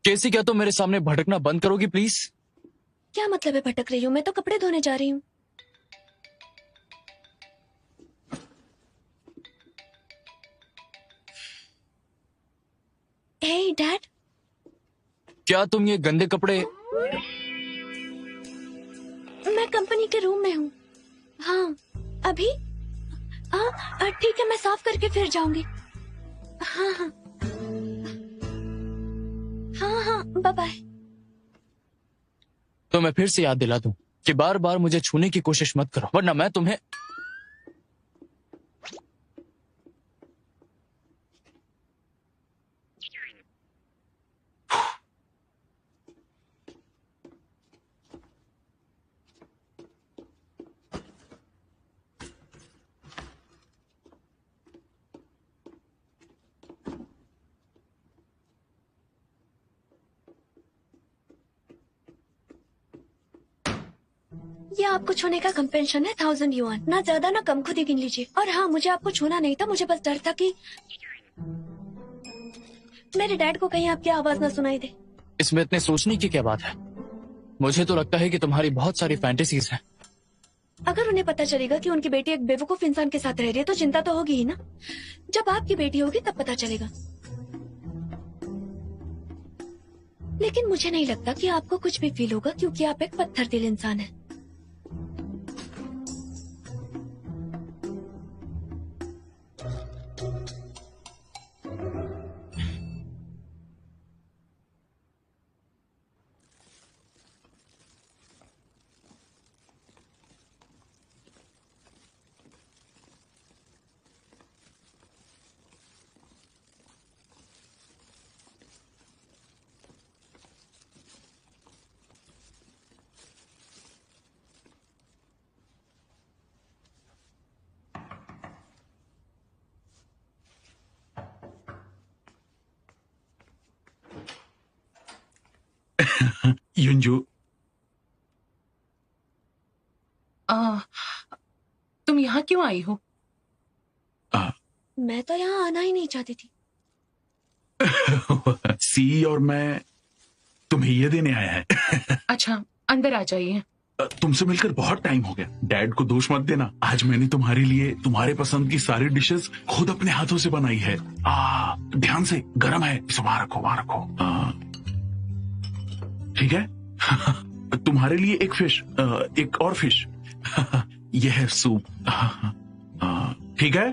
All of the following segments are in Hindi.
केसी, क्या तुम मेरे सामने भटकना बंद करोगी प्लीज? क्या मतलब है भटक रही हूँ? मैं तो कपड़े धोने जा रही हूँ। हे डैड, क्या तुम ये गंदे कपड़े? मैं कंपनी के रूम में हूँ। हाँ, अभी? हाँ ठीक है, मैं साफ करके फिर जाऊंगी। हाँ हाँ हाँ हाँ, बाय बाय। तो मैं फिर से याद दिला दूं कि बार बार मुझे छूने की कोशिश मत करो, वरना मैं तुम्हें... ये आपको छूने का कंपेंशन है, 1000 युआन। ना ज्यादा ना कम, खुद ही गिन लीजिए। और हाँ, मुझे आपको छूना नहीं था, मुझे बस डर था कि मेरे डैड को कहीं आपकी आवाज ना सुनाई दे। इसमें इतने सोचने की क्या बात है? मुझे तो लगता है कि तुम्हारी बहुत सारी फैंटेसीज हैं। अगर उन्हें पता चलेगा कि उनकी बेटी एक बेवकूफ इंसान के साथ रह रही है तो चिंता तो होगी ही ना। जब आपकी बेटी होगी तब पता चलेगा। लेकिन मुझे नहीं लगता कि आपको कुछ भी फील होगा, क्योंकि आप एक पत्थर दिल इंसान हैं। युंजू, तुम यहाँ क्यों आई हो? मैं तो यहाँ आना ही नहीं चाहती थी। सी और मैं तुम्हें ये देने आया है। अच्छा, अंदर आ जाइए। तुमसे मिलकर बहुत टाइम हो गया। डैड को दोष मत देना। आज मैंने तुम्हारे लिए तुम्हारे पसंद की सारी डिशेस खुद अपने हाथों से बनाई है। ध्यान से, गरम है। इसे वहां रखो, वहां रखो। ठीक है। तुम्हारे लिए एक फिश, एक और फिश। यह है सूप। ठीक है।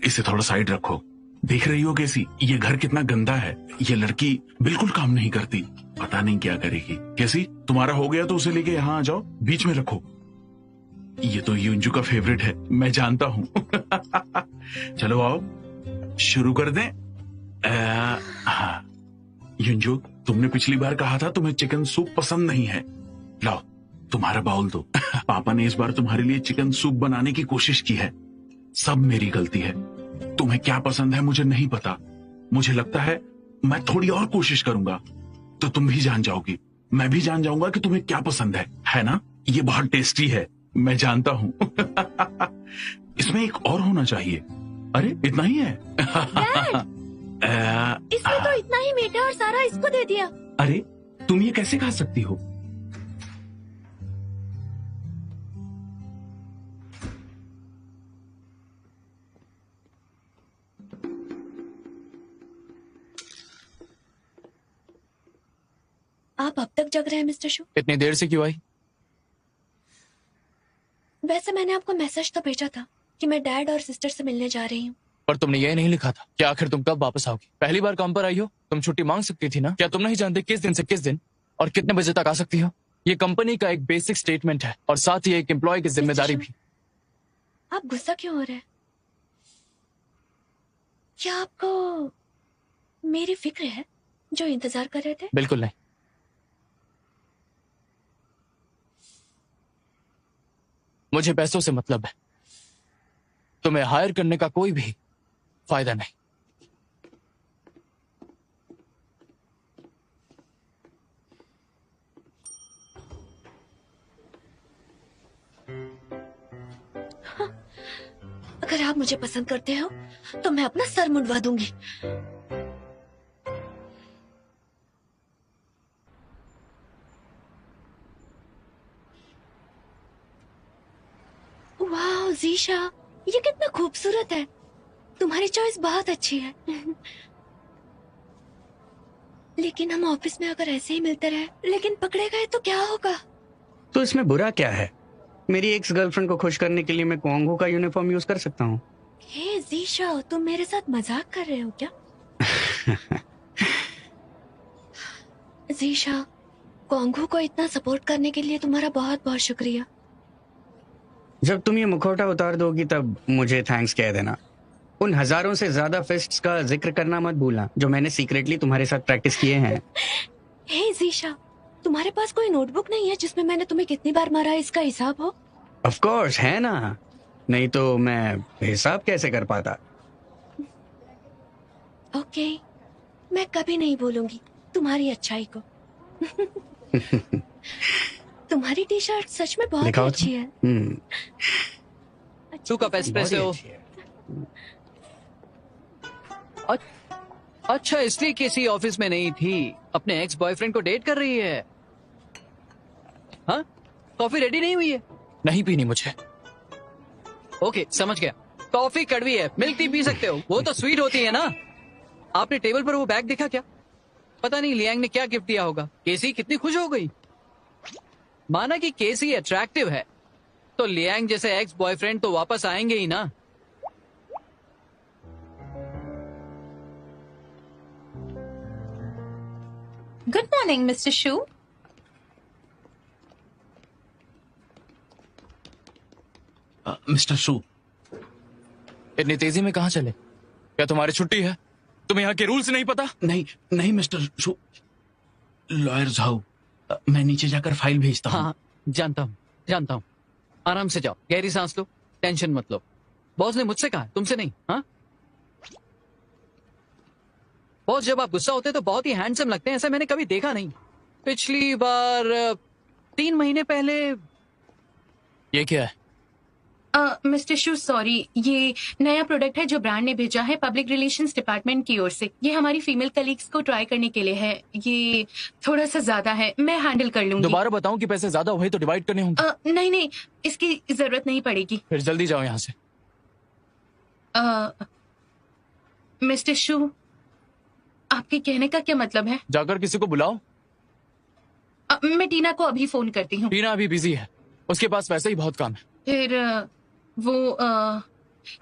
इसे थोड़ा साइड रखो। देख रही हो कैसी, ये घर कितना गंदा है। ये लड़की बिल्कुल काम नहीं करती, पता नहीं क्या करेगी। कैसी, तुम्हारा हो गया तो उसे लेके यहाँ आ जाओ, बीच में रखो। ये तो युंजू का फेवरेट है, मैं जानता हूँ। चलो आओ, शुरू कर दें। हाँ युंजू, तुमने पिछली बार कहा था तुम्हें चिकन सूप पसंद नहीं है। लाओ, तुम्हारा बाउल दो। पापा ने इस बार तुम्हारे लिए चिकन सूप बनाने की कोशिश की है। सब मेरी गलती है। तुम्हें क्या पसंद है मुझे नहीं पता। मुझे लगता है मैं थोड़ी और कोशिश करूंगा तो तुम भी जान जाओगी। मैं भी जान जाऊंगा कि तुम्हें क्या पसंद है ना? ये बहुत टेस्टी है, मैं जानता हूं। इसमें एक और होना चाहिए। अरे इतना ही है। इसमें तो इतना ही मीठा और सारा इसको दे दिया। अरे तुम ये कैसे खा सकती हो? आप अब तक जग रहे हैं मिस्टर शू? इतनी देर से क्यों आई? वैसे मैंने आपको मैसेज तो भेजा था कि मैं डैड और सिस्टर से मिलने जा रही हूँ। पर तुमने ये नहीं लिखा था कि आखिर तुम कब वापस आओगी। पहली बार काम पर आई हो, तुम छुट्टी मांग सकती थी ना। क्या तुम नहीं जानते किस दिन से किस दिन और कितने बजे तक आ सकती हो? ये कंपनी का एक बेसिक स्टेटमेंट है और साथ ही एक एम्प्लॉय की जिम्मेदारी भी। आप गुस्सा क्यों हो रहे हैं? क्या आपको मेरी फिक्र है जो इंतजार कर रहे थे? बिल्कुल नहीं। मुझे पैसों से मतलब है, तुम्हें हायर करने का कोई भी फायदा नहीं। अगर आप मुझे पसंद करते हो तो मैं अपना सर मुंडवा दूंगी। वाह जीशा, ये कितना खूबसूरत है। तुम्हारी चॉइस बहुत अच्छी है। लेकिन हम ऑफिस में अगर ऐसे ही मिलते रहे लेकिन पकड़े गए तो क्या होगा? तो इसमें बुरा क्या है? मेरी एक्स गर्लफ्रेंड को खुश करने के लिए मैं क्वांग हो का यूनिफॉर्म यूज कर सकता हूँ। हे जीशा, तुम मेरे साथ मजाक कर रहे हो क्या? जीशा, क्वांग हो को इतना सपोर्ट करने के लिए तुम्हारा बहुत बहुत शुक्रिया। जब तुम ये मुखौटा उतार दोगी तब मुझे थैंक्स कह देना। उन हजारों से ज्यादा फिस्ट्स का जिक्र करना मत भूलना जो मैंने सीक्रेटली तुम्हारे साथ प्रैक्टिस किए हैं। हे जीशा, तुम्हारे पास कोई नोटबुक नहीं है जिसमें मैंने तुम्हें कितनी बार मारा है इसका हिसाब हो? ऑफ कोर्स है ना, नहीं तो मैं हिसाब कैसे कर पाता। ओके, मैं कभी नहीं बोलूंगी तुम्हारी अच्छाई को। तुम्हारी टी शर्ट सच में बहुत ही दिखाओ अच्छी है। टू कप बहुत ही एस्प्रेसो। अच्छी है। अच्छा, इसलिए किसी ऑफिस में नहीं थी, अपने एक्स बॉयफ्रेंड को डेट कर रही है। हाँ, कॉफी रेडी नहीं हुई है? नहीं पीनी मुझे। ओके, समझ गया। कॉफी कड़वी है, मिल्क टी पी सकते हो, वो तो स्वीट होती है ना। आपने टेबल पर वो बैग देखा क्या? पता नहीं लियांग ने क्या गिफ्ट दिया होगा। केसी कितनी खुश हो गई। माना कि केसी अट्रैक्टिव है तो लियांग जैसे एक्स बॉयफ्रेंड तो वापस आएंगे ही ना। गुड मॉर्निंग मिस्टर शू। मिस्टर शू, इतनी तेजी में कहाँ चले? क्या तुम्हारी छुट्टी है? तुम्हें यहाँ के रूल्स नहीं पता? नहीं नहीं मिस्टर शू, लॉयर झाऊ, मैं नीचे जाकर फाइल भेजता हूँ। हाँ, जानता हूँ। आराम से जाओ, गहरी सांस लो, टेंशन मत लो। बॉस ने मुझसे कहा, तुमसे नहीं। हाँ, बॉस जब आप गुस्सा होते हैं तो बहुत ही हैंडसम लगते हैं, ऐसा मैंने कभी देखा नहीं। पिछली बार 3 महीने पहले। ये क्या है? मिस्टर शू सॉरी, ये नया प्रोडक्ट है जो ब्रांड ने भेजा है पब्लिक रिलेशंस डिपार्टमेंट की ओर से। ये हमारी फीमेल कलीग्स को ट्राई करने के लिए है। ये थोड़ा सा ज्यादा है, मैं हैंडल कर लूंगी। दोबारा बताऊं कि पैसे ज्यादा हुए तो डिवाइड करने होंगे। नहीं, इसकी जरूरत नहीं पड़ेगी। फिर जल्दी जाओ यहाँ से। मिस्टर शू, आपके कहने का क्या मतलब है? जाकर किसी को बुलाओ। मैं टीना को अभी फोन करती हूँ। टीना अभी बिजी है, उसके पास वैसे ही बहुत काम है। फिर वो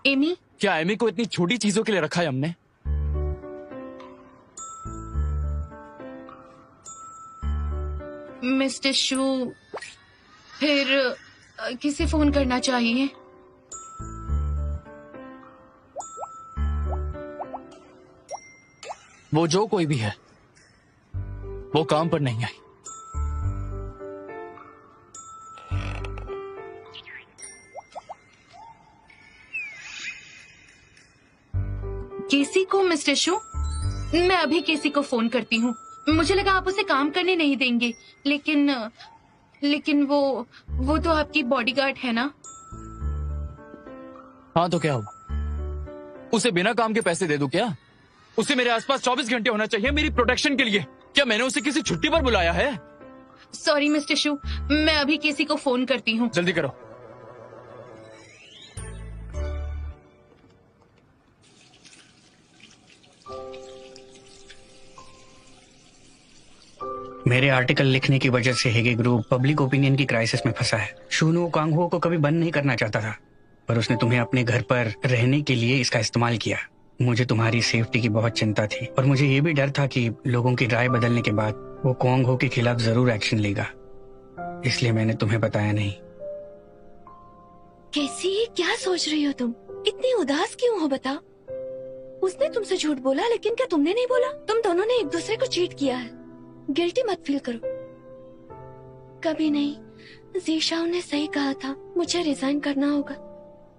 एमी। क्या एमी को इतनी छोटी चीजों के लिए रखा है हमने? मिस्टर शू, फिर किसे फोन करना चाहिए? वो जो कोई भी है वो काम पर नहीं आई। केसी को? मिस्टर शू, मैं अभी केसी को फोन करती हूँ। मुझे लगा आप उसे काम करने नहीं देंगे, लेकिन वो तो आपकी बॉडीगार्ड है ना। हाँ तो क्या हुआ? उसे बिना काम के पैसे दे दूं क्या? उसे मेरे आसपास 24 घंटे होना चाहिए मेरी प्रोटेक्शन के लिए। क्या मैंने उसे किसी छुट्टी पर बुलाया है? सॉरी मिस्टर शू, मैं अभी केसी को फोन करती हूँ। जल्दी करो। मेरे आर्टिकल लिखने की वजह से हेगे ग्रुप पब्लिक ओपिनियन की क्राइसिस में फंसा है। शूनो कांगहो को कभी बंद नहीं करना चाहता था, पर उसने तुम्हें अपने घर पर रहने के लिए इसका इस्तेमाल किया। मुझे तुम्हारी सेफ्टी की बहुत चिंता थी और मुझे ये भी डर था कि लोगों की राय बदलने के बाद वो कांगहो के खिलाफ जरूर एक्शन लेगा, इसलिए मैंने तुम्हें बताया नहीं। कैसी, क्या सोच रही हो तुम? इतनी उदास क्यों हो बता? उसने तुमसे झूठ बोला, लेकिन क्या तुमने नहीं बोला? तुम दोनों ने एक दूसरे को चीट किया है। गिल्टी मत फील करो। कभी नहीं। जीशाओ ने सही कहा था, मुझे रिजाइन करना होगा।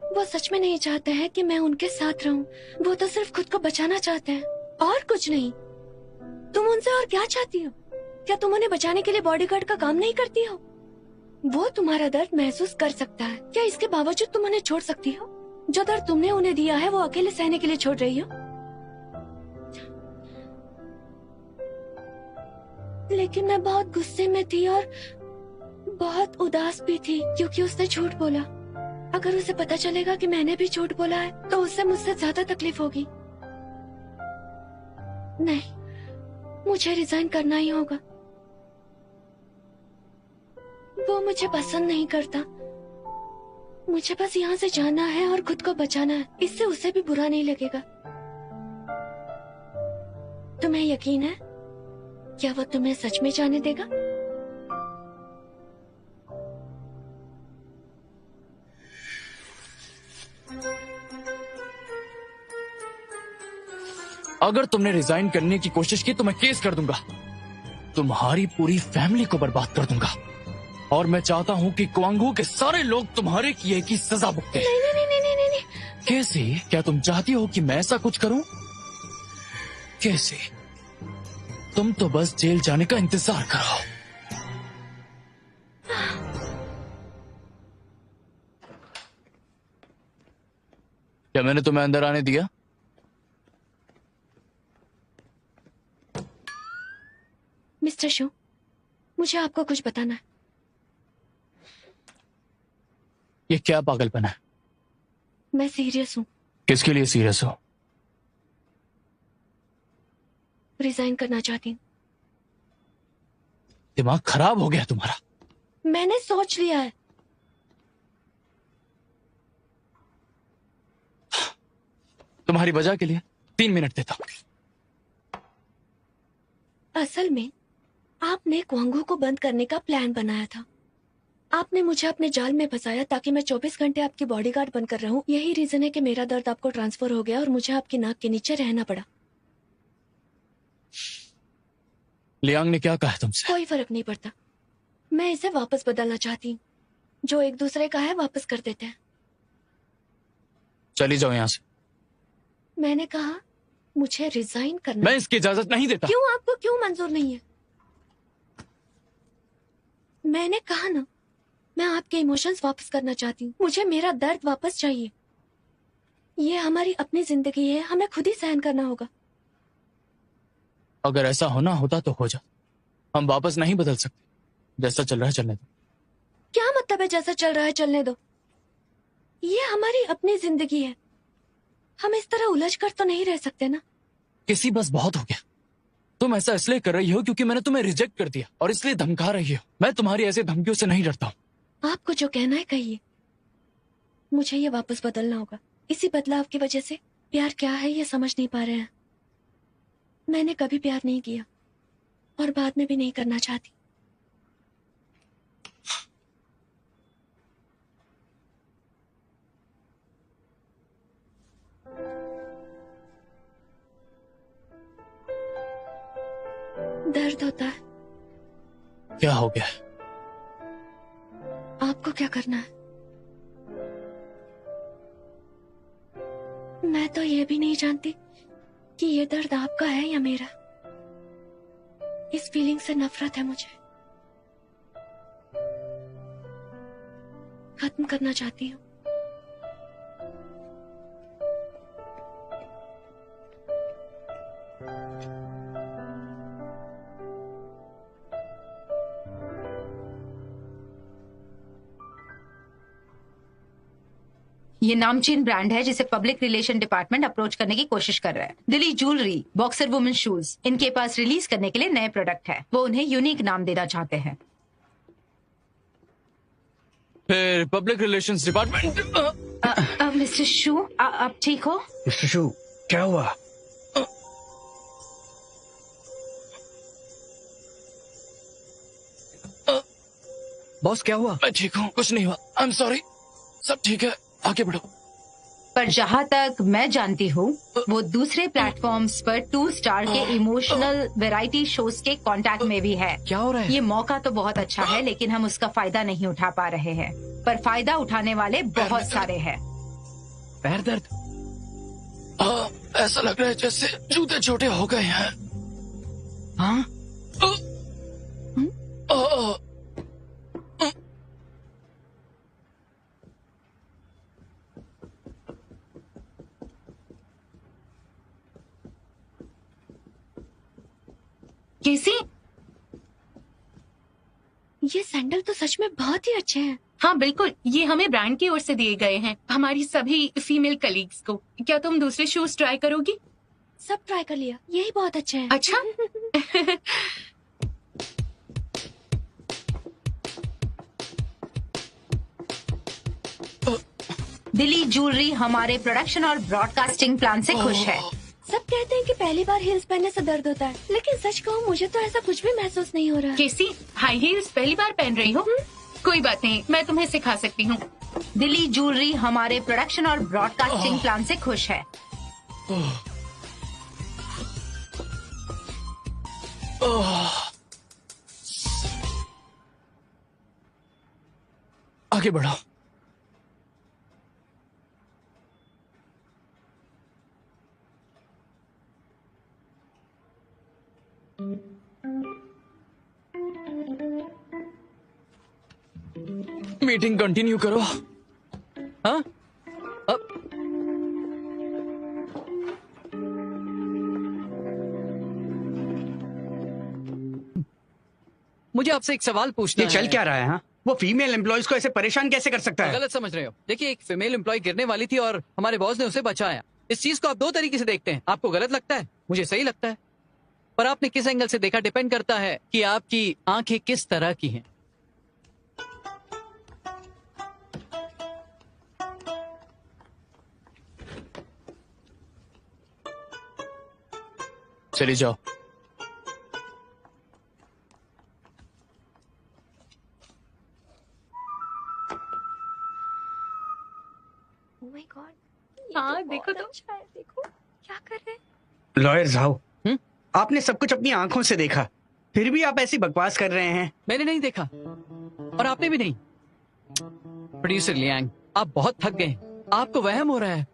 वो सच में नहीं चाहते हैं कि मैं उनके साथ रहूं। वो तो सिर्फ खुद को बचाना चाहते हैं और कुछ नहीं। तुम उनसे और क्या चाहती हो? क्या तुम उन्हें बचाने के लिए बॉडीगार्ड का काम नहीं करती हो? वो तुम्हारा दर्द महसूस कर सकता है, क्या इसके बावजूद तुम उन्हें छोड़ सकती हो? जो दर्द तुमने उन्हें दिया है वो अकेले सहने के लिए छोड़ रही हो। लेकिन मैं बहुत गुस्से में थी और बहुत उदास भी थी क्योंकि उसने झूठ बोला। अगर उसे पता चलेगा कि मैंने भी झूठ बोला है तो उसे मुझसे ज्यादा तकलीफ होगी। नहीं, मुझे रिजाइन करना ही होगा। वो मुझे पसंद नहीं करता। मुझे बस यहाँ से जाना है और खुद को बचाना है। इससे उसे भी बुरा नहीं लगेगा। तुम्हें यकीन है? क्या वो तुम्हें सच में जाने देगा? अगर तुमने रिजाइन करने की कोशिश की तो मैं केस कर दूंगा। तुम्हारी पूरी फैमिली को बर्बाद कर दूंगा। और मैं चाहता हूँ कि क्वांगहो के सारे लोग तुम्हारे किए की सजा भुगते। नहीं नहीं नहीं नहीं नहीं नहीं। कैसे? क्या तुम चाहती हो कि मैं ऐसा कुछ करूं? कैसे? तुम तो बस जेल जाने का इंतजार करो। क्या मैंने तुम्हें अंदर आने दिया? मिस्टर शू, मुझे आपको कुछ बताना है। ये क्या पागलपन है? मैं सीरियस हूँ। किसके लिए सीरियस हो? रिजाइन करना चाहती हूँ। दिमाग खराब हो गया तुम्हारा। मैंने सोच लिया है। तुम्हारी वजह के लिए 3 मिनट देता हूं। असल में आपने क्वांगहो को बंद करने का प्लान बनाया था। आपने मुझे अपने जाल में फंसाया ताकि मैं 24 घंटे आपकी बॉडीगार्ड बनकर रहूं। यही रीजन है कि मेरा दर्द आपको ट्रांसफर हो गया और मुझे आपकी नाक के नीचे रहना पड़ा। लियांग ने क्या कहा है तुमसे? कोई फर्क नहीं पड़ता। मैं इसे वापस बदलना चाहती हूँ। जो एक दूसरे का है वापस कर देते हैं। चली जाओ यहाँ से। मैंने कहा मुझे रिजाइन करना। मैं इसकी इजाजत नहीं देता। क्यों? आपको क्यों मंजूर नहीं है? मैंने कहा ना, मैं आपके इमोशंस वापस करना चाहती हूँ। मुझे मेरा दर्द वापस चाहिए। ये हमारी अपनी जिंदगी है, हमें खुद ही सहन करना होगा। अगर ऐसा होना होता तो हो जा। हम वापस नहीं बदल सकते। जैसा चल रहा है चलने दो। क्या मतलब है जैसा चल रहा है चलने दो? ये हमारी अपनी जिंदगी है। हम इस तरह उलझ कर तो नहीं रह सकते ना। किसी बस बहुत हो गया। तुम ऐसा इसलिए कर रही हो क्योंकि मैंने तुम्हें रिजेक्ट कर दिया और इसलिए धमका रही हो। मैं तुम्हारी ऐसी धमकियों से नहीं डरता हूँ। आपको जो कहना है कहिए। मुझे ये वापस बदलना होगा। इसी बदलाव की वजह से प्यार क्या है ये समझ नहीं पा रहे हैं। मैंने कभी प्यार नहीं किया और बाद में भी नहीं करना चाहती। दर्द होता है। क्या हो गया? आपको क्या करना है? मैं तो ये भी नहीं जानती कि ये दर्द आपका है या मेरा। इस फीलिंग से नफरत है मुझे। खत्म करना चाहती हूँ। ये नामचीन ब्रांड है जिसे पब्लिक रिलेशन डिपार्टमेंट अप्रोच करने की कोशिश कर रहा है। Delhi jewellery, boxer women shoes, इनके पास रिलीज करने के लिए नए प्रोडक्ट है। वो उन्हें यूनिक नाम देना चाहते हैं। फिर पब्लिक रिलेशंस डिपार्टमेंट। मिस्टर शू, आप ठीक हो? मिस्टर शू, क्या हुआ? बॉस क्या हुआ? मैं ठीक हूँ, कुछ नहीं हुआ। I am sorry. सब ठीक है, आगे बढ़ो। पर जहाँ तक मैं जानती हूँ वो दूसरे प्लेटफॉर्म्स पर 2 स्टार के इमोशनल वैरायटी शोज के कांटेक्ट में भी है। क्या हो रहा है? ये मौका तो बहुत अच्छा है लेकिन हम उसका फायदा नहीं उठा पा रहे हैं। पर फायदा उठाने वाले बहुत सारे हैं। पैर दर्द? ऐसा लग रहा है जैसे जूते छोटे हो गए हैं। हाँ? केसी, ये सैंडल तो सच में बहुत ही अच्छे हैं। हाँ बिल्कुल, ये हमें ब्रांड की ओर से दिए गए हैं हमारी सभी फीमेल कलीग्स को। क्या तुम दूसरे शूज ट्राई करोगी? सब ट्राई कर लिया, यही बहुत अच्छे हैं। अच्छा। दिल्ली ज्वेलरी हमारे प्रोडक्शन और ब्रॉडकास्टिंग प्लान से खुश है। सब कहते हैं कि पहली बार हील्स पहनने से दर्द होता है, लेकिन सच कहूँ मुझे तो ऐसा कुछ भी महसूस नहीं हो रहा है। केसी, हाई हील्स पहली बार पहन रही हो? कोई बात नहीं, मैं तुम्हें सिखा सकती हूँ। दिल्ली ज्वेलरी हमारे प्रोडक्शन और ब्रॉडकास्टिंग प्लान से खुश है। आगे बढ़ो। मीटिंग कंटिन्यू करो। हाँ, अब मुझे आपसे एक सवाल पूछना ये चल है। क्या रहा है? हाँ, वो फीमेल एम्प्लॉयज को ऐसे परेशान कैसे कर सकता है? गलत समझ रहे हो। देखिए, एक फीमेल एम्प्लॉय गिरने वाली थी और हमारे बॉस ने उसे बचाया। इस चीज को आप दो तरीके से देखते हैं। आपको गलत लगता है, मुझे सही लगता है। पर आपने किस एंगल से देखा डिपेंड करता है कि आपकी आंखें किस तरह की हैं। चली जाओ। Oh my God, ये हाँ, तो देखो बहुत तो। अच्छा है, देखो क्या कर रहे हैं। लॉयर झाओ, हम्म? आपने सब कुछ अपनी आंखों से देखा, फिर भी आप ऐसी बकवास कर रहे हैं। मैंने नहीं देखा और आपने भी नहीं। प्रोड्यूसर लियांग, आप बहुत थक गए। आपको वहम हो रहा है।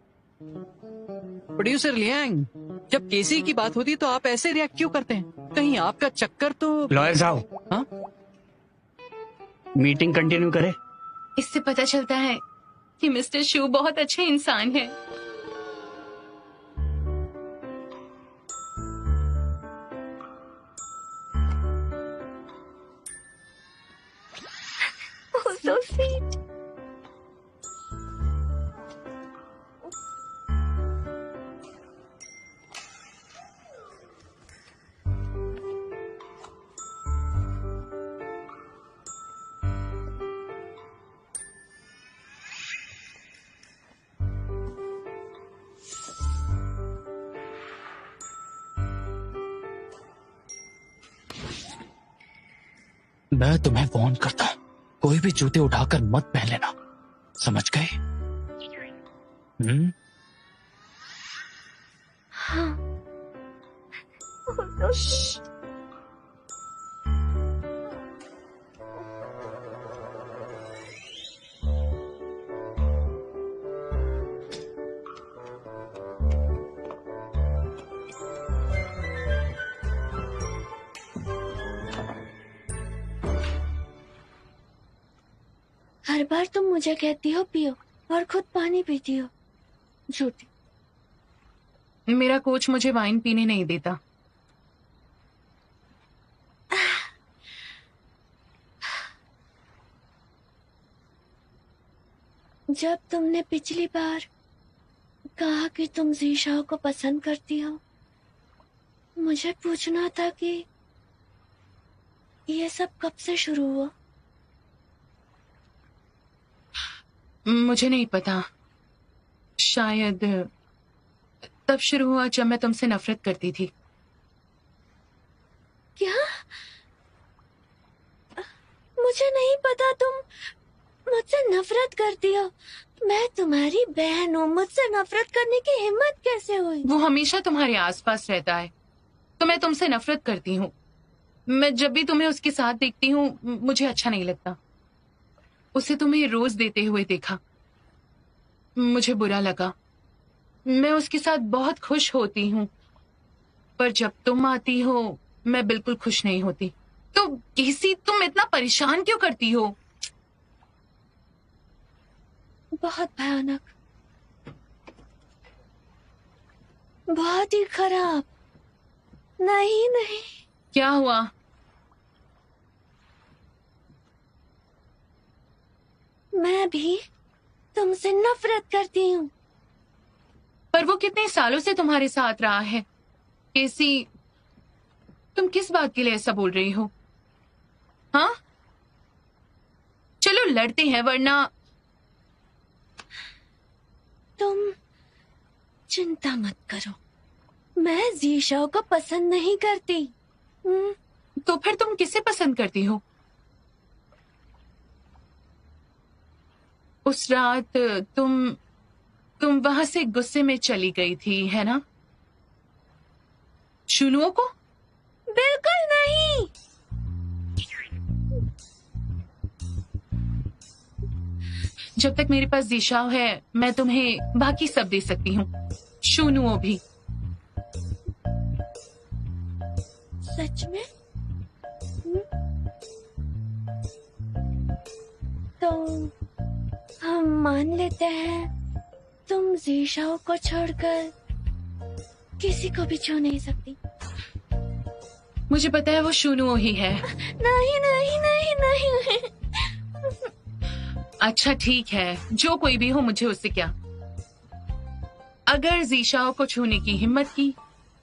प्रोड्यूसर लियांग, जब केसी की बात होती है तो आप ऐसे रिएक्ट क्यों करते हैं? कहीं आपका चक्कर तो। लॉयर झाओ, हाँ, मीटिंग कंटिन्यू करें? इससे पता चलता है कि मिस्टर शू बहुत अच्छे इंसान हैं। Oh, so sweet. मैं तुम्हें वार्न करता हूं, कोई भी जूते उठाकर मत पहन लेना, समझ गए? हाँ। Oh, so sweet. हर बार तुम मुझे कहती हो पियो और खुद पानी पीती हो। झूठी। मेरा कोच मुझे वाइन पीने नहीं देता। जब तुमने पिछली बार कहा कि तुम जीशाओ को पसंद करती हो, मुझे पूछना था कि ये सब कब से शुरू हुआ। मुझे नहीं पता, शायद तब शुरू हुआ जब मैं तुमसे नफरत करती थी। क्या? मुझे नहीं पता तुम मुझसे नफरत करती हो। मैं तुम्हारी बहन हूँ, मुझसे नफरत करने की हिम्मत कैसे हुई? वो हमेशा तुम्हारे आसपास रहता है, तो मैं तुमसे नफरत करती हूँ। मैं जब भी तुम्हें उसके साथ देखती हूँ मुझे अच्छा नहीं लगता। उसे तुम्हें रोज देते हुए देखा, मुझे बुरा लगा। मैं उसके साथ बहुत खुश होती हूँ, पर जब तुम आती हो मैं बिल्कुल खुश नहीं होती। तो केसी, तुम इतना परेशान क्यों करती हो? बहुत भयानक, बहुत ही खराब। नहीं नहीं, क्या हुआ? मैं भी तुमसे नफरत करती हूँ। पर वो कितने सालों से तुम्हारे साथ रहा है। केसी, तुम किस बात के लिए ऐसा बोल रही हो? हाँ, चलो लड़ते हैं, वरना तुम चिंता मत करो, मैं जीशाओ को पसंद नहीं करती। तो फिर तुम किसे पसंद करती हो? उस रात तुम वहां से गुस्से में चली गई थी, है ना? शुनुओ को? बिल्कुल नहीं। जब तक मेरे पास जीशाओ है, मैं तुम्हें बाकी सब दे सकती हूँ, शुनुओ भी। सच में? तो हम मान लेते हैं तुम जीशाओ को छोड़कर किसी को भी छू नहीं सकती। मुझे पता है वो शुनुओ ही है। नहीं नहीं नहीं नहीं। अच्छा ठीक है, जो कोई भी हो, मुझे उससे क्या। अगर जीशाओ को छूने की हिम्मत की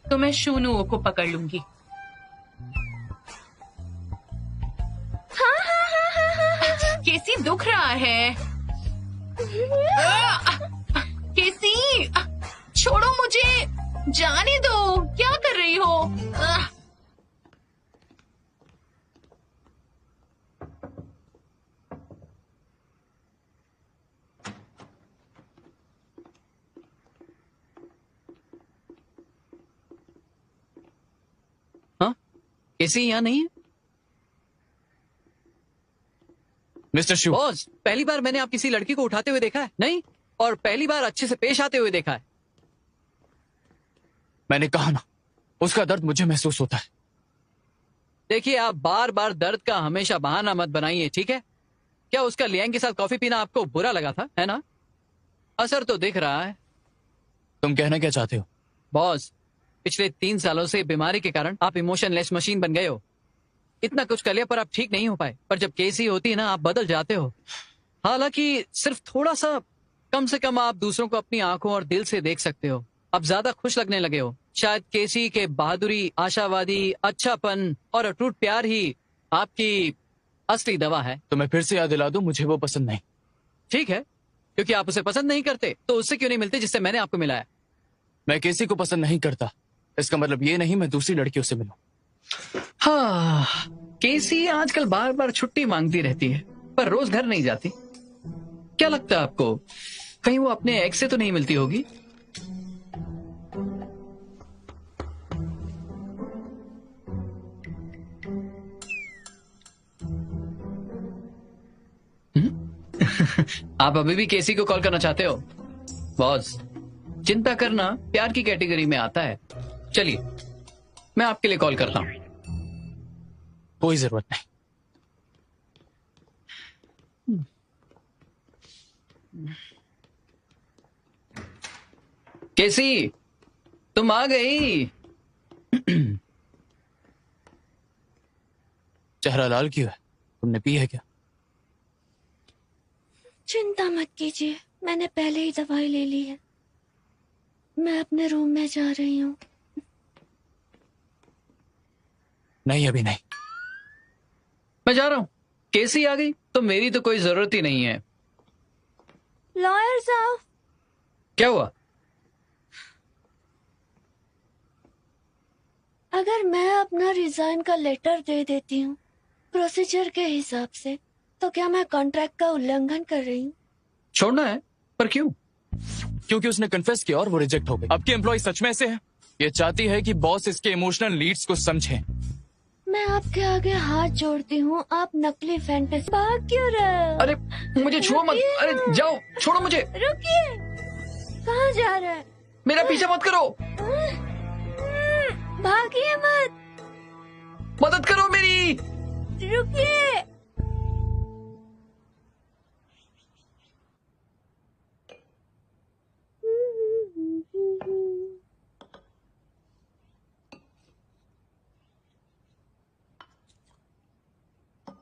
तो मैं शुनुओ को पकड़ लूंगी। केसी, दुख रहा है। केसी, छोड़ो मुझे, जाने दो। क्या कर रही हो? हाँ, केसी यहाँ नहीं है? मिस्टर शू, बॉस, पहली बार मैंने आप किसी लड़की को उठाते हुए देखा है नहीं, और पहली बार अच्छे से पेश आते हुए देखा है। मैंने कहा ना, उसका दर्द मुझे महसूस होता है। देखिए, आप बार बार दर्द का हमेशा बहाना मत बनाइए, ठीक है? क्या उसका लियांग के साथ कॉफी पीना आपको बुरा लगा था, है ना? असर तो दिख रहा है। तुम कहना क्या चाहते हो? बॉस, पिछले 3 सालों से बीमारी के कारण आप इमोशनलेस मशीन बन गए हो। इतना कुछ कर लिया पर आप ठीक नहीं हो पाए। पर जब केसी होती है ना, आप बदल जाते हो। हालांकि सिर्फ थोड़ा सा, कम से कम आप दूसरों को अपनी आंखों और दिल से देख सकते हो। अब ज्यादा खुश लगने लगे हो। शायद केसी के बहादुरी, आशावादी, अच्छापन और अटूट प्यार ही आपकी असली दवा है। तो मैं फिर से याद दिला दूं, मुझे वो पसंद नहीं। ठीक है, क्योंकि आप उसे पसंद नहीं करते तो उससे क्यों नहीं मिलते जिससे मैंने आपको मिलाया? मैं किसी को पसंद नहीं करता, इसका मतलब ये नहीं मैं दूसरी लड़कियों से मिलूं। हाँ, केसी आजकल बार बार छुट्टी मांगती रहती है पर रोज घर नहीं जाती। क्या लगता है आपको, कहीं वो अपने एक्स से तो नहीं मिलती होगी? आप अभी भी केसी को कॉल करना चाहते हो? बॉस, चिंता करना प्यार की कैटेगरी में आता है। चलिए, मैं आपके लिए कॉल करता हूं। कोई जरूरत नहीं। केसी, तुम आ गई। चेहरा लाल क्यों है? तुमने पी है क्या? चिंता मत कीजिए, मैंने पहले ही दवाई ले ली है। मैं अपने रूम में जा रही हूँ। नहीं, अभी नहीं। मैं जा रहा हूं। केसी आ गई तो मेरी तो कोई जरूरत ही नहीं है। लॉयर साहब, क्या हुआ? अगर मैं अपना रिजाइन का लेटर दे देती हूँ प्रोसीजर के हिसाब से, तो क्या मैं कॉन्ट्रैक्ट का उल्लंघन कर रही हूँ? छोड़ना है, पर क्यों? क्योंकि उसने कन्फेस किया और वो रिजेक्ट हो गई। अब की एम्प्लॉय सच में ऐसे है? ये चाहती है कि बॉस इसके इमोशनल नीड्स को समझे। मैं आपके आगे हाथ जोड़ती हूँ, आप नकली फैंटेसी भाग क्यों रहे हो? अरे मुझे छुओ मत। अरे जाओ, छोड़ो मुझे। रुकिए, कहाँ जा रहे हैं? मेरा पीछा मत करो। भागिए मत, मदद करो मेरी। रुकिए।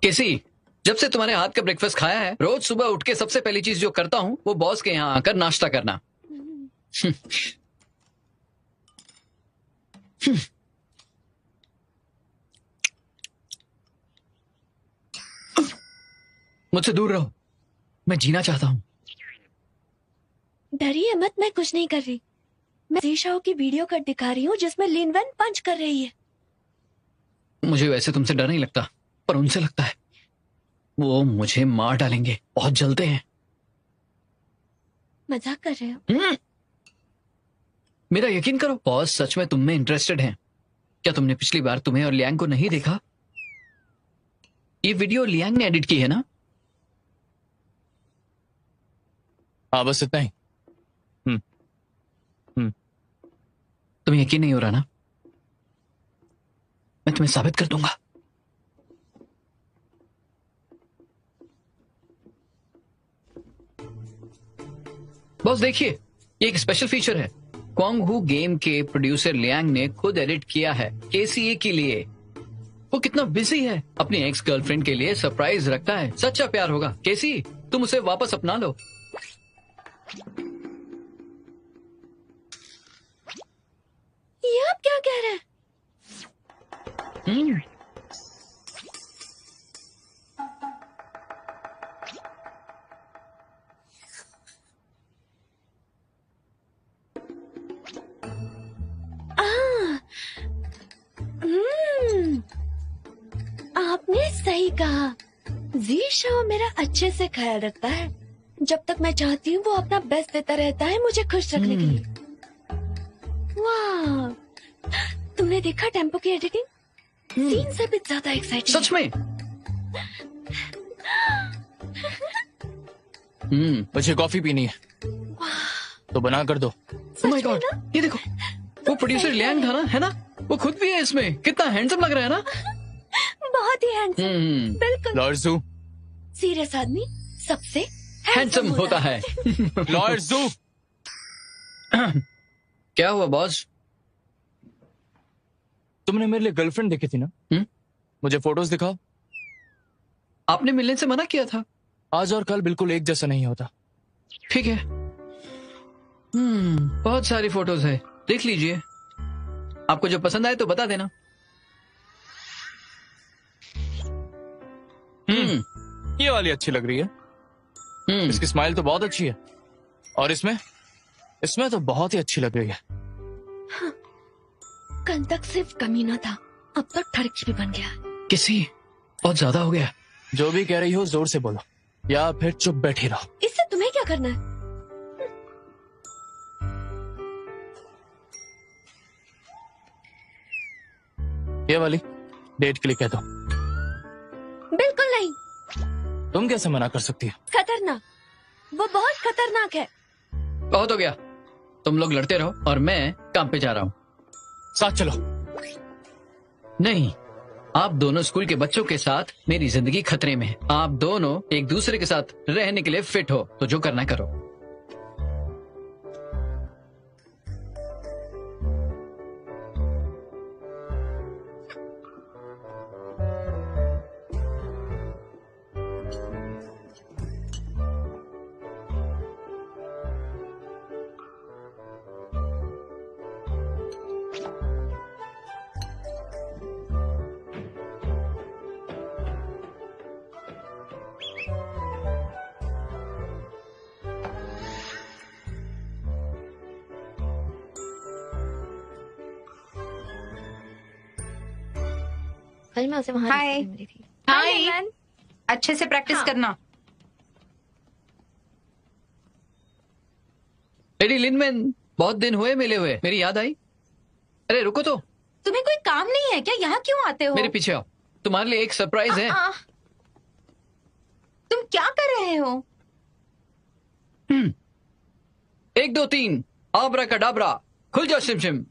केसी, जब से तुम्हारे हाथ का ब्रेकफास्ट खाया है, रोज सुबह उठ के सबसे पहली चीज जो करता हूँ वो बॉस के यहाँ आकर नाश्ता करना। मुझसे दूर रहो, मैं जीना चाहता हूँ। डरिए मत, मैं कुछ नहीं कर रही। मैं जीशाओ की वीडियो कट दिखा रही हूँ जिसमें लिन वन पंच कर रही है। मुझे वैसे तुमसे डर नहीं लगता, पर उनसे लगता है। वो मुझे मार डालेंगे, बहुत जलते हैं। मजाक कर रहे हो? मेरा यकीन करो, बॉस सच में तुम में इंटरेस्टेड हैं। क्या तुमने पिछली बार तुम्हें और लियांग को नहीं देखा? ये वीडियो लियांग ने एडिट की है ना? हाँ, बस इतना ही। तुम्हें यकीन नहीं हो रहा ना? मैं तुम्हें साबित कर दूंगा। बॉस देखिए, ये एक स्पेशल फीचर है। क्वांग हू गेम के प्रोड्यूसर लियांग ने खुद एडिट किया है केसीए के लिए। वो कितना बिजी है, अपनी एक्स गर्लफ्रेंड के लिए सरप्राइज रखता है। सच्चा प्यार होगा। केसी, तुम उसे वापस अपना लो। ये आप क्या कह रहे हैं? आपने सही कहा। जीशाओ मेरा अच्छे से ख्याल रखता है। जब तक मैं चाहती हूँ वो अपना बेस्ट देता रहता है मुझे खुश रखने के लिए। वाह, तुमने देखा टेम्पो की एडिटिंग? सीन से भी ज्यादा एक्साइटिंग। सच में? मुझे कॉफी पीनी है, तो बना कर दो। Oh my God, ये देखो, वो प्रोड्यूसर लियांग था ना, है ना? वो खुद भी है इसमें। कितना हैंडसम लग रहा है ना? बहुत ही हैंडसम। बिल्कुल। लॉर्ड जू, सीरियस आदमी सबसे हैंडसम होता है। लॉर्ड जू। क्या हुआ बॉस? तुमने मेरे लिए गर्लफ्रेंड देखी थी ना? मुझे फोटोज दिखाओ। आपने मिलने से मना किया था। आज और कल बिल्कुल एक जैसा नहीं होता। ठीक है। बहुत सारी फोटोज है, देख लीजिए। आपको जो पसंद आए तो बता देना। ये वाली अच्छी लग रही है। इसकी स्माइल तो बहुत अच्छी है, और इसमें तो बहुत ही अच्छी लग रही है। कल तक सिर्फ कमीना था, अब तो ठरकी भी बन गया। किसी बहुत ज्यादा हो गया। जो भी कह रही हो जोर से बोलो, या फिर चुप बैठी रहो। इससे तुम्हें क्या करना है? ये वाली डेट के लिए कह दो। बिल्कुल नहीं। तुम कैसे मना कर सकती हो? खतरनाक, वो बहुत खतरनाक है। बहुत हो गया, तुम लोग लड़ते रहो और मैं काम पे जा रहा हूँ। साथ चलो। नहीं, आप दोनों स्कूल के बच्चों के साथ मेरी जिंदगी खतरे में है। आप दोनों एक दूसरे के साथ रहने के लिए फिट हो, तो जो करना करो। कल मैं उसे वहां हाय। मिली थी। हाय। अच्छे से प्रैक्टिस हाँ। करना। लेडी लिनमैन, बहुत दिन हुए मिले हुए, मेरी याद आई। अरे रुको तो, तुम्हें कोई काम नहीं है क्या? यहाँ क्यों आते हो? मेरे पीछे आओ, तुम्हारे लिए एक सरप्राइज है। तुम क्या कर रहे हो? 1 2 3 आबरा कडाबरा, खुल जाओ शिमशिम।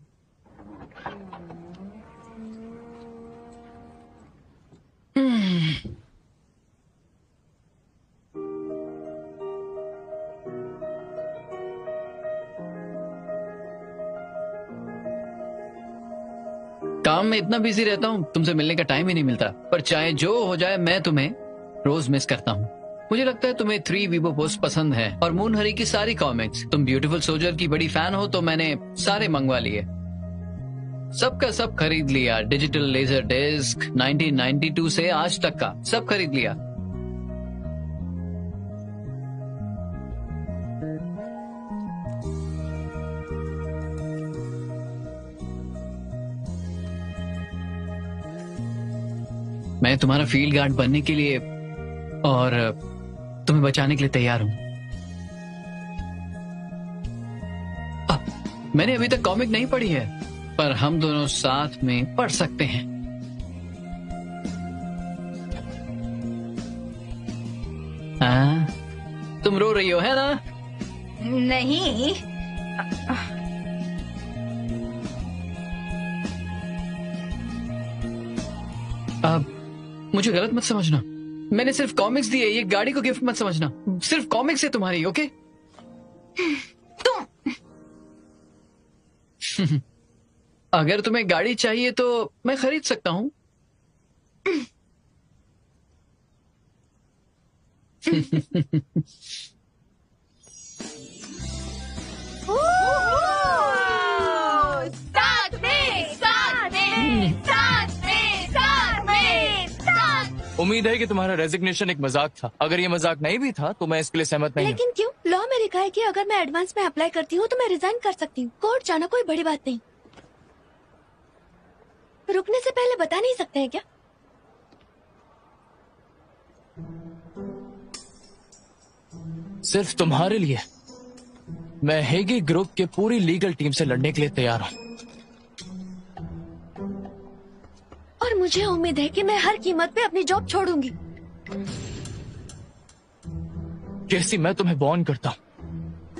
काम में इतना बिजी रहता हूँ, तुमसे मिलने का टाइम ही नहीं मिलता। पर चाहे जो हो जाए, मैं तुम्हें रोज मिस करता हूँ। मुझे लगता है तुम्हें 3 वीबो पोस्ट पसंद है और मून हरी की सारी कॉमिक्स। तुम ब्यूटीफुल सोल्जर की बड़ी फैन हो, तो मैंने सारे मंगवा लिए। सबका सब खरीद लिया। डिजिटल लेजर डिस्क 1992 से आज तक का सब खरीद लिया। मैं तुम्हारा फील्ड गार्ड बनने के लिए और तुम्हें बचाने के लिए तैयार हूं। मैंने अभी तक कॉमिक नहीं पढ़ी है, पर हम दोनों साथ में पढ़ सकते हैं। तुम रो रही हो, है ना? नहीं, अब मुझे गलत मत समझना। मैंने सिर्फ कॉमिक्स दी है, ये गाड़ी को गिफ्ट मत समझना। सिर्फ कॉमिक्स है तुम्हारी, ओके? तुम अगर तुम्हें गाड़ी चाहिए तो मैं खरीद सकता हूँ। उम्मीद है कि तुम्हारा रेजिग्नेशन एक मजाक था। अगर ये मजाक नहीं भी था तो मैं इसके लिए सहमत नहीं हूँ। लेकिन क्यों? लॉ में लिखा है कि अगर मैं एडवांस में अप्लाई करती हूँ तो मैं रिजाइन कर सकती हूँ। कोर्ट जाना कोई बड़ी बात नहीं। रुकने से पहले बता नहीं सकते हैं क्या? सिर्फ तुम्हारे लिए मैं हेगी ग्रुप के पूरी लीगल टीम से लड़ने के लिए तैयार हूँ। और मुझे उम्मीद है कि मैं हर कीमत पे अपनी जॉब छोड़ूंगी। कैसी मैं तुम्हें वार्न करता हूँ,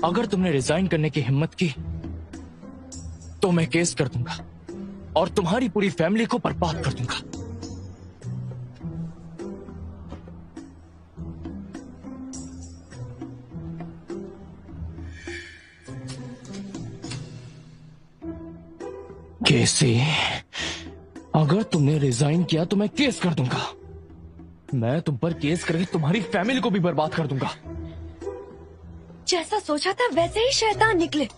अगर तुमने रिजाइन करने की हिम्मत की तो मैं केस कर दूंगा और तुम्हारी पूरी फैमिली को बर्बाद कर दूंगा। कैसी, अगर तुमने रिजाइन किया तो मैं केस कर दूंगा। मैं तुम पर केस करके तुम्हारी फैमिली को भी बर्बाद कर दूंगा। जैसा सोचा था वैसे ही शैतान निकले।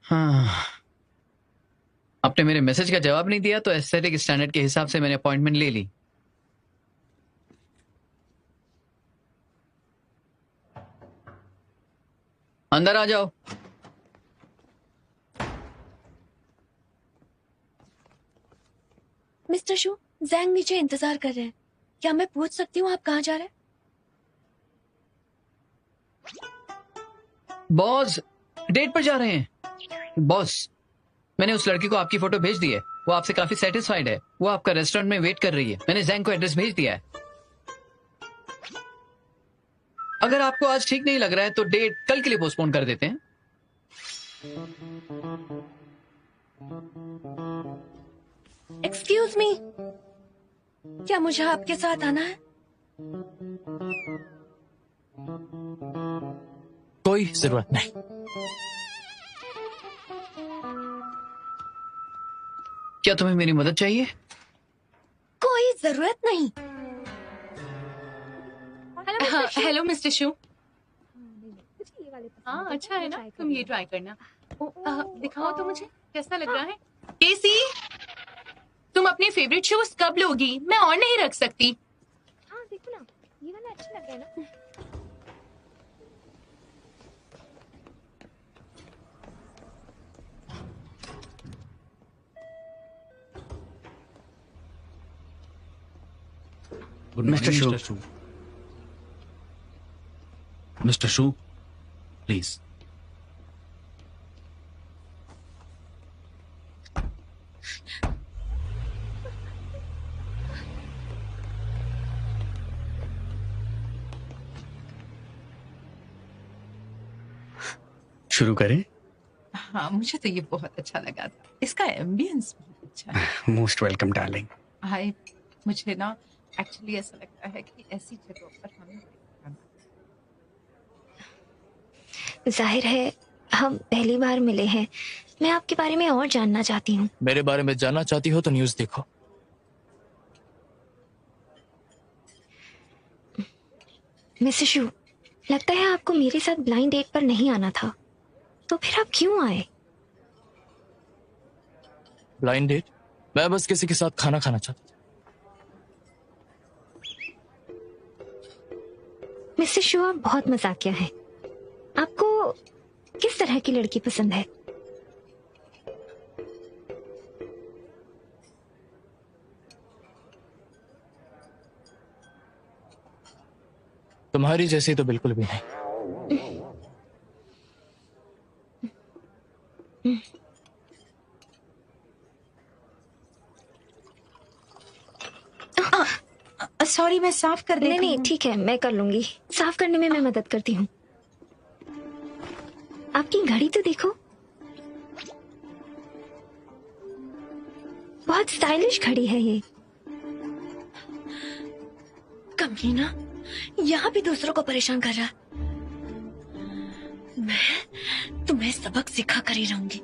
हाँ, आपने मेरे मैसेज का जवाब नहीं दिया तो एस्थेटिक स्टैंडर्ड के हिसाब से मैंने अपॉइंटमेंट ले ली। अंदर आ जाओ। मिस्टर शू, जैंग नीचे इंतजार कर रहे हैं। क्या मैं पूछ सकती हूँ आप कहाँ जा रहे हैं? बॉस, डेट पर जा रहे हैं। बॉस, मैंने उस लड़की को आपकी फोटो भेज दी है। वो आपसे काफी सेटिस्फाइड है। वो आपका रेस्टोरेंट में वेट कर रही है। मैंने जैंग को एड्रेस भेज दिया है। अगर आपको आज ठीक नहीं लग रहा है तो डेट कल के लिए पोस्टपोन कर देते हैं। एक्सक्यूज मी, क्या मुझे आपके साथ आना है? कोई जरूरत नहीं। क्या तुम्हें मेरी मदद चाहिए? कोई जरूरत नहीं। हेलो मिस्टर शू। हाँ, अच्छा है ना? तुम ये ट्राई करना। दिखाओ तो मुझे कैसा लग रहा है। केसी, तुम अपने फेवरेट शूज कब लोगी? मैं और नहीं रख सकती। हाँ देखो ना, ये वाला अच्छा लग रहा है ना। Mr. Shu. Mr. Shu, please. शुरू करें? हाँ, मुझे तो ये बहुत अच्छा लगा था। इसका एम्बियंस बहुत अच्छा है। Most welcome darling. हाय, मुझे ना एक्चुअली ऐसा लगता है कि ऐसी जगहों पर हमें जाहिर है हम पहली बार मिले हैं। मैं आपके बारे में और जानना चाहती हूँ। मेरे बारे में जानना चाहती हो तो न्यूज देखो। मिसेस शू, लगता है आपको मेरे साथ ब्लाइंड डेट पर नहीं आना था, तो फिर आप क्यों आए? Blind date? मैं बस किसी के साथ खाना खाना चाहता था। मिसेस शू, आप बहुत मजाकिया हैं। आपको किस तरह की लड़की पसंद है? तुम्हारी जैसी तो बिल्कुल भी नहीं। सॉरी, मैं साफ कर देती नहीं नहीं हूँ। ठीक है, मैं कर लूंगी। साफ करने में मैं मदद करती हूँ। आपकी घड़ी तो देखो, बहुत स्टाइलिश घड़ी है ये। कमीना, यहाँ भी दूसरों को परेशान कर रहा। मैं तुम्हें सबक सिखा कर ही रहूंगी।